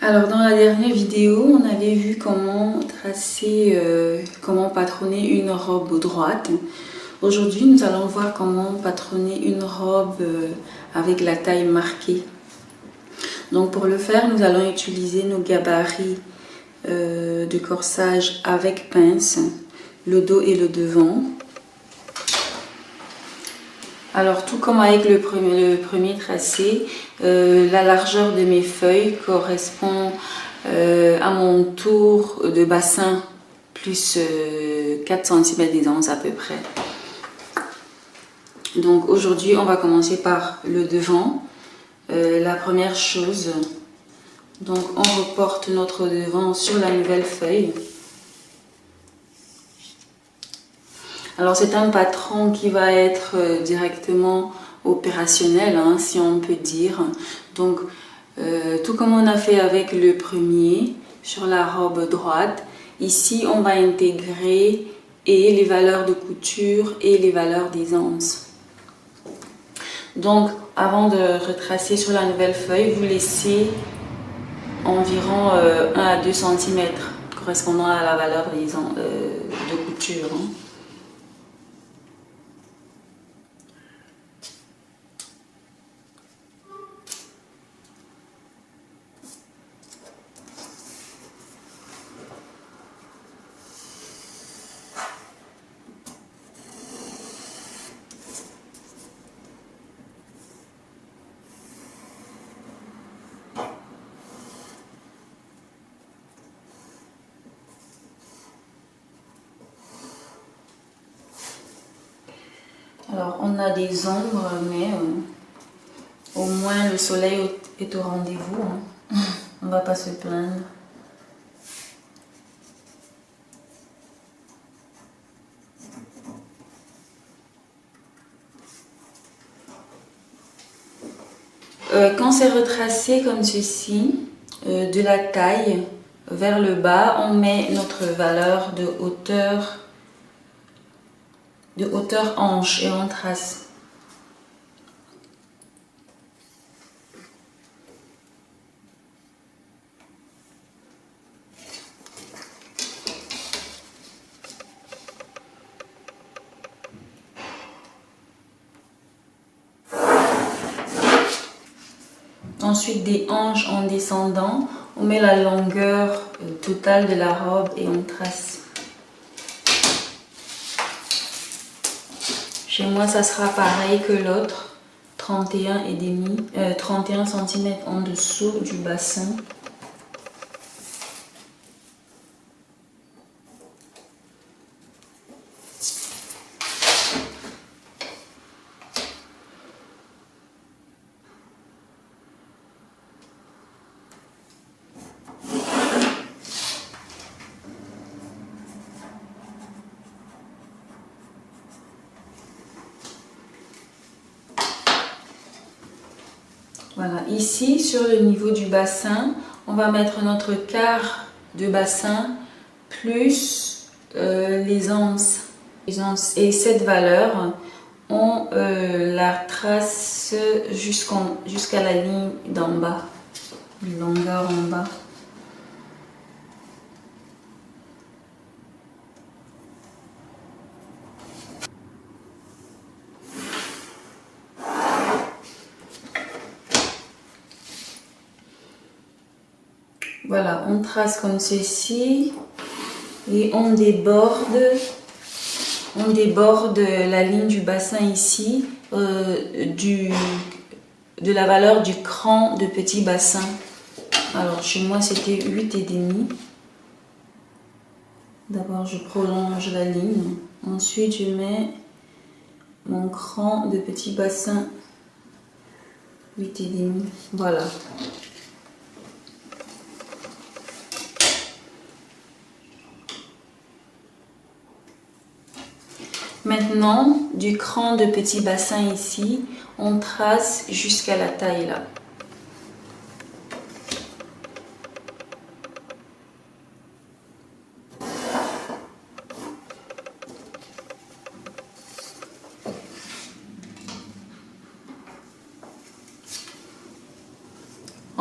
Alors dans la dernière vidéo, on avait vu comment tracer, comment patronner une robe droite. Aujourd'hui, nous allons voir comment patronner une robe avec la taille marquée. Donc pour le faire, nous allons utiliser nos gabarits de corsage avec pince, le dos et le devant. Alors tout comme avec le premier tracé, la largeur de mes feuilles correspond à mon tour de bassin plus 4 cm d'aisance à peu près. Donc aujourd'hui on va commencer par le devant. La première chose, donc on reporte notre devant sur la nouvelle feuille. Alors c'est un patron qui va être directement opérationnel, hein, si on peut dire. Donc tout comme on a fait avec le premier sur la robe droite, ici on va intégrer et les valeurs de couture et les valeurs d'aisance. Donc avant de retracer sur la nouvelle feuille, vous laissez environ 1 à 2 cm correspondant à la valeur de couture. Hein. Alors on a des ombres, mais au moins le soleil est au rendez-vous. Hein. On ne va pas se plaindre. Quand c'est retracé comme ceci, de la taille vers le bas, on met notre valeur de hauteur hanche et on trace. Ensuite des hanches en descendant, on met la longueur totale de la robe et on trace. Chez moi ça sera pareil que l'autre, 31 cm en dessous du bassin. Voilà, ici sur le niveau du bassin, on va mettre notre quart de bassin plus les anses. Et cette valeur, on la trace jusqu'à la ligne d'en bas, longueur en bas. Voilà, on trace comme ceci et on déborde la ligne du bassin ici de la valeur du cran de petit bassin. Alors chez moi c'était 8,5. D'abord je prolonge la ligne, ensuite je mets mon cran de petit bassin 8,5. Voilà. Maintenant, du cran de petit bassin ici, on trace jusqu'à la taille là.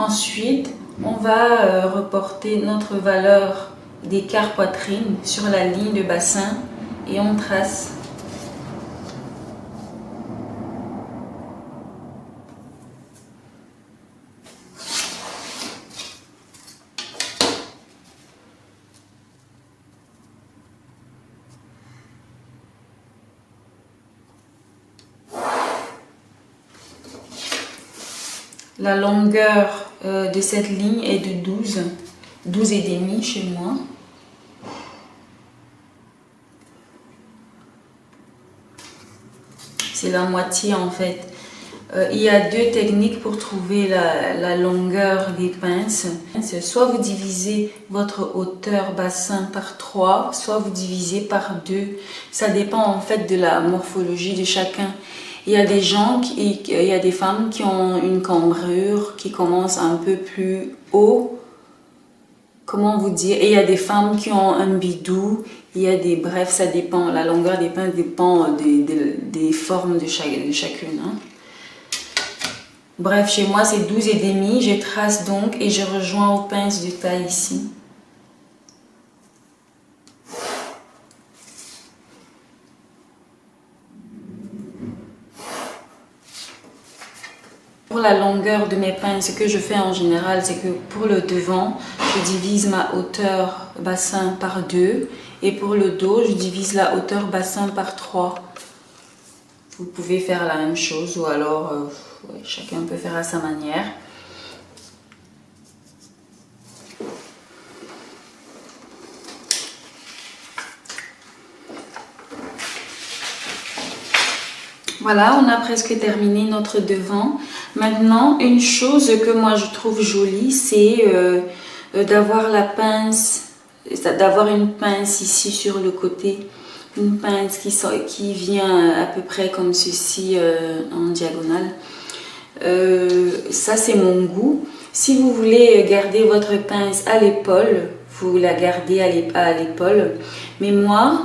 Ensuite, on va reporter notre valeur d'écart poitrine sur la ligne de bassin et on trace. La longueur de cette ligne est de 12 et demi chez moi. C'est la moitié en fait. Il y a deux techniques pour trouver la longueur des pinces. Soit vous divisez votre hauteur bassin par 3, soit vous divisez par 2. Ça dépend en fait de la morphologie de chacun. Il y a des gens, il y a des femmes qui ont une cambrure qui commence un peu plus haut. Comment vous dire? Et il y a des femmes qui ont un bidou. Il y a des... Bref, ça dépend. La longueur des pinces dépend des formes de chacune. Hein. Bref, chez moi, c'est 12 et demi. Je trace donc et je rejoins aux pinces de taille ici. Pour la longueur de mes pinces, ce que je fais en général, c'est que pour le devant, je divise ma hauteur bassin par 2 et pour le dos, je divise la hauteur bassin par 3. Vous pouvez faire la même chose ou alors chacun peut faire à sa manière. Voilà, on a presque terminé notre devant. Maintenant, une chose que moi je trouve jolie, c'est d'avoir la pince, d'avoir une pince ici sur le côté. Une pince qui vient à peu près comme ceci en diagonale. Ça, c'est mon goût. Si vous voulez garder votre pince à l'épaule, vous la gardez à l'épaule. Mais moi,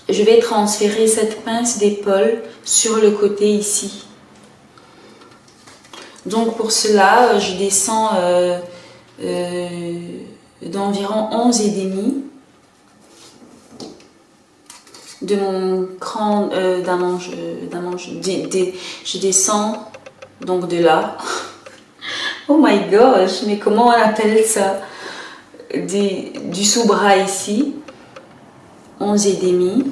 je vais transférer cette pince d'épaule sur le côté ici. Donc pour cela, je descends d'environ 11 et demi de mon cran je descends donc de là. Oh my gosh, mais comment on appelle ça? Du sous-bras ici. 11 et demi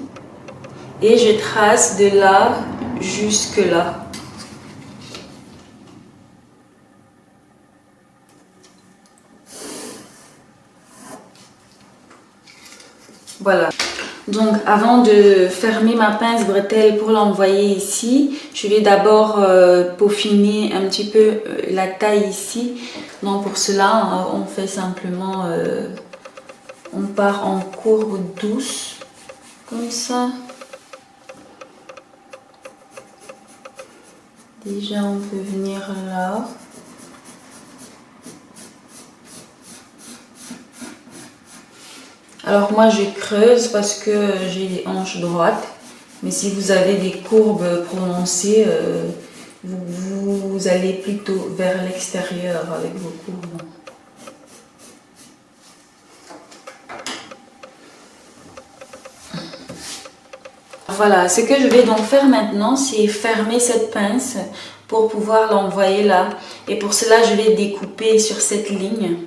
et je trace de là jusque là. Voilà. Donc avant de fermer ma pince bretelle pour l'envoyer ici, je vais d'abord peaufiner un petit peu la taille ici. Donc pour cela, on fait simplement, on part en courbe douce. Comme ça. Déjà, on peut venir là. Alors moi, je creuse parce que j'ai les hanches droites. Mais si vous avez des courbes prononcées, vous allez plutôt vers l'extérieur avec vos courbes. Voilà, ce que je vais donc faire maintenant, c'est fermer cette pince pour pouvoir l'envoyer là. Et pour cela, je vais découper sur cette ligne.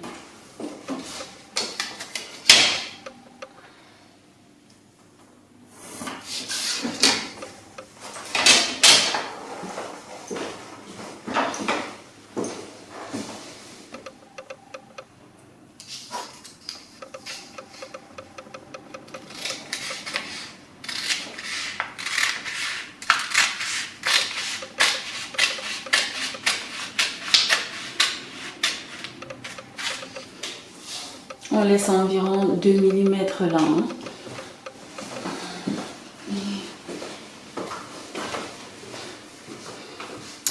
On laisse environ 2 mm là. Hein.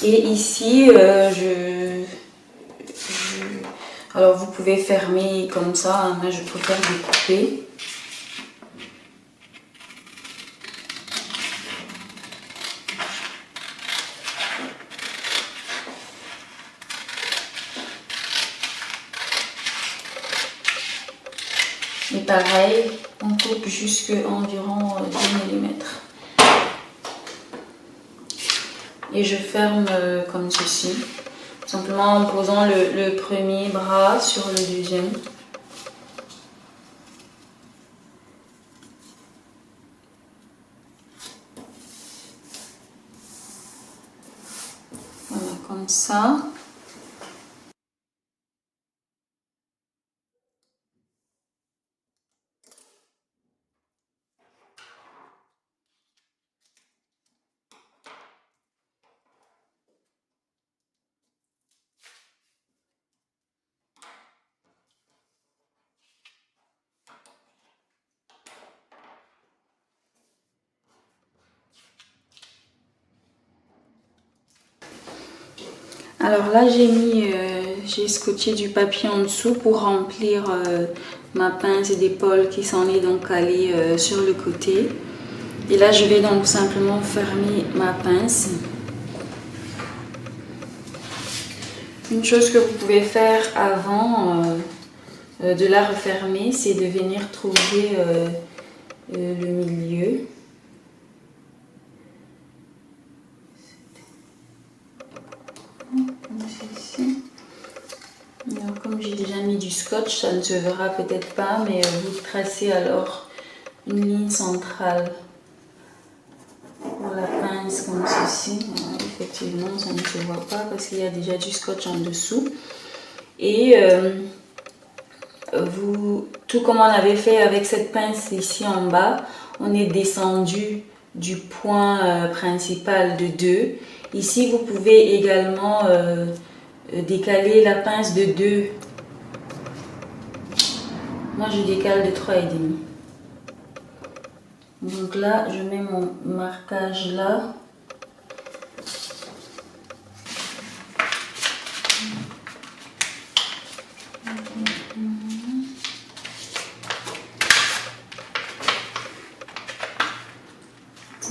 Et ici, alors vous pouvez fermer comme ça, hein, moi je préfère découper. Et pareil, on coupe jusqu'à environ 2 mm. Et je ferme comme ceci, simplement en posant le premier bras sur le deuxième. Voilà, comme ça. Alors là, j'ai scotché du papier en dessous pour remplir ma pince d'épaule qui s'en est donc calée sur le côté. Et là, je vais donc simplement fermer ma pince. Une chose que vous pouvez faire avant de la refermer, c'est de venir trouver le milieu. Comme ceci. Alors, comme j'ai déjà mis du scotch, ça ne se verra peut-être pas, mais vous tracez alors une ligne centrale pour la pince comme ceci. Alors, effectivement, ça ne se voit pas parce qu'il y a déjà du scotch en dessous. Et tout comme on avait fait avec cette pince ici en bas, on est descendu du point principal de 2. Ici, vous pouvez également décaler la pince de 2. Moi, je décale de 3,5. Donc là, je mets mon marquage là.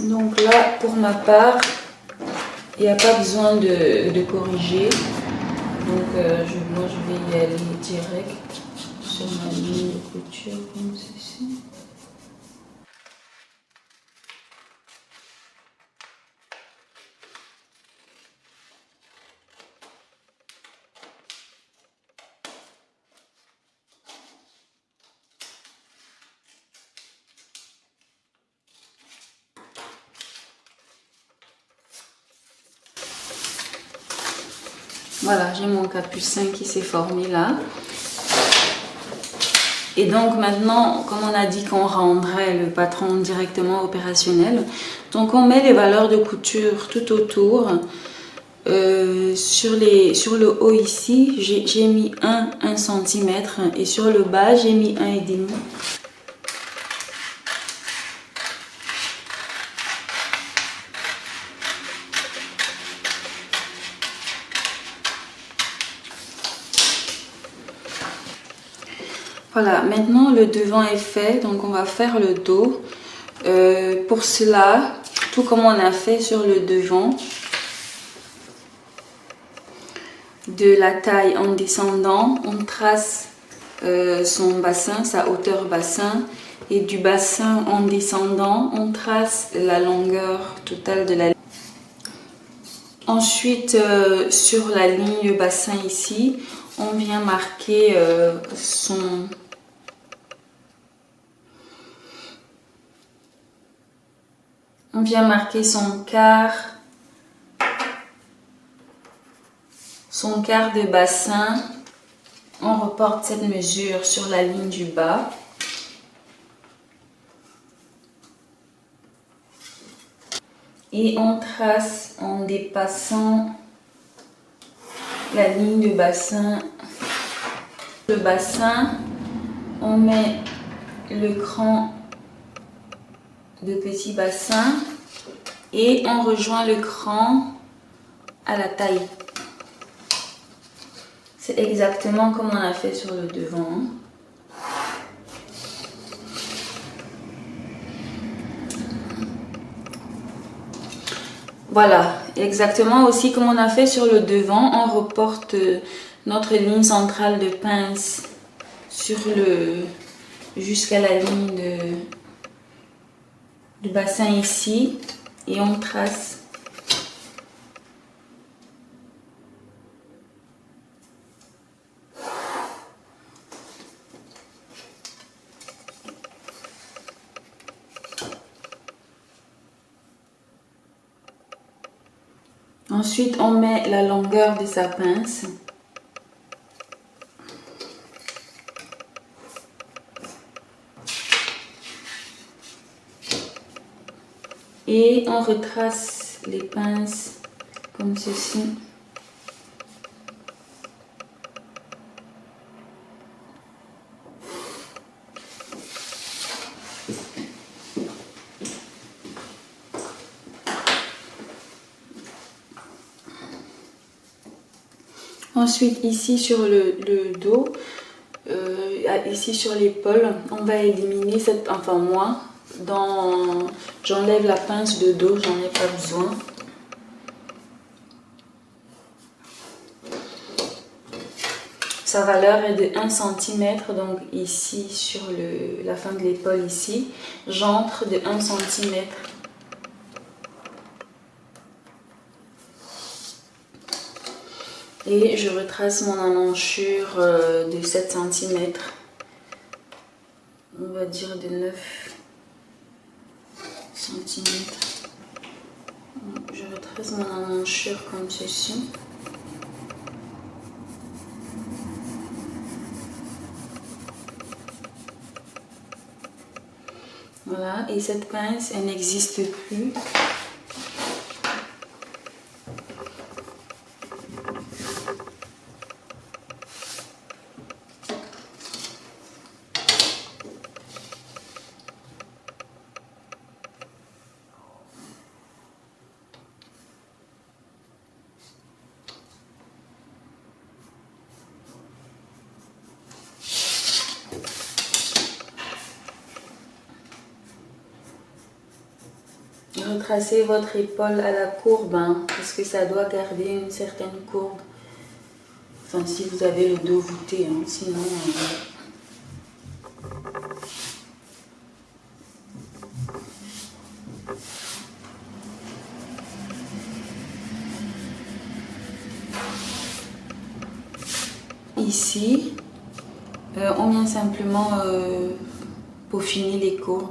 Donc là, pour ma part, il n'y a pas besoin de corriger. Donc moi, je vais y aller direct sur ma ligne de couture comme ceci. Voilà, j'ai mon capucin qui s'est formé là. Et donc maintenant, comme on a dit qu'on rendrait le patron directement opérationnel, donc on met les valeurs de couture tout autour. Sur le haut ici, j'ai mis 1 cm et sur le bas, j'ai mis 1,5. Voilà, maintenant le devant est fait, donc on va faire le dos. Pour cela, tout comme on a fait sur le devant, de la taille en descendant, on trace son bassin, sa hauteur bassin, et du bassin en descendant, on trace la longueur totale de la ligne. Ensuite, sur la ligne bassin ici, on vient marquer son quart de bassin. On reporte cette mesure sur la ligne du bas. Et on trace en dépassant la ligne de bassin. Le bassin, on met le cran de petit bassin et on rejoint le cran à la taille. C'est exactement comme on a fait sur le devant. Voilà, exactement aussi comme on a fait sur le devant, on reporte notre ligne centrale de pince sur jusqu'à la ligne du bassin ici et on trace. Ensuite, on met la longueur de sa pince. Et on retrace les pinces comme ceci. Ensuite, ici sur le dos, ici sur l'épaule, on va éliminer cette, enfin moi, j'enlève la pince de dos, j'en ai pas besoin. Sa valeur est de 1 cm, donc ici sur la fin de l'épaule ici, j'entre de 1 cm. Et je retrace mon emmanchure de 7 cm, on va dire de 9 cm. Je retrace mon emmanchure comme ceci. Voilà, et cette pince, elle n'existe plus. Retracez votre épaule à la courbe, hein, parce que ça doit garder une certaine courbe. Enfin, si vous avez le dos voûté, hein, sinon... Ici, on vient simplement peaufiner les courbes.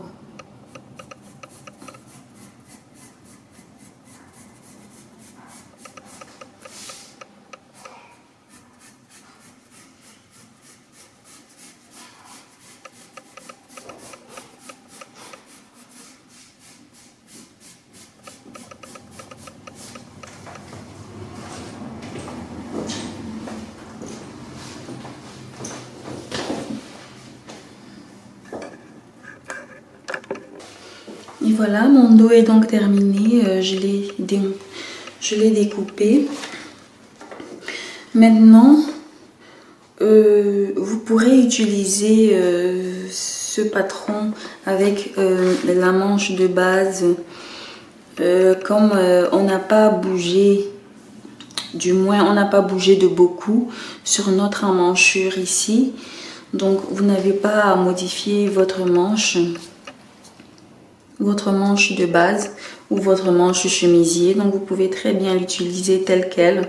Et voilà, mon dos est donc terminé, je l'ai découpé. Maintenant, vous pourrez utiliser ce patron avec la manche de base. Comme on n'a pas bougé, du moins on n'a pas bougé de beaucoup sur notre emmanchure ici. Donc vous n'avez pas à modifier votre manche de base ou votre manche chemisier, donc vous pouvez très bien l'utiliser telle quelle.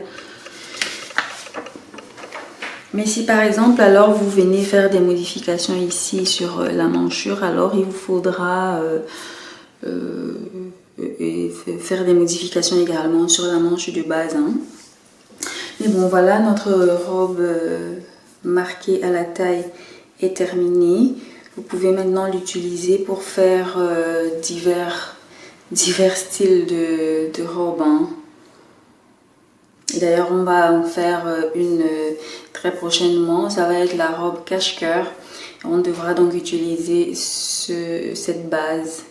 Mais si par exemple alors vous venez faire des modifications ici sur la manchure, alors il vous faudra faire des modifications également sur la manche de base, hein. Mais bon, voilà, notre robe marquée à la taille est terminée. Vous pouvez maintenant l'utiliser pour faire divers styles de robes, hein. Et d'ailleurs, on va en faire une très prochainement. Ça va être la robe cache-cœur. On devra donc utiliser cette base.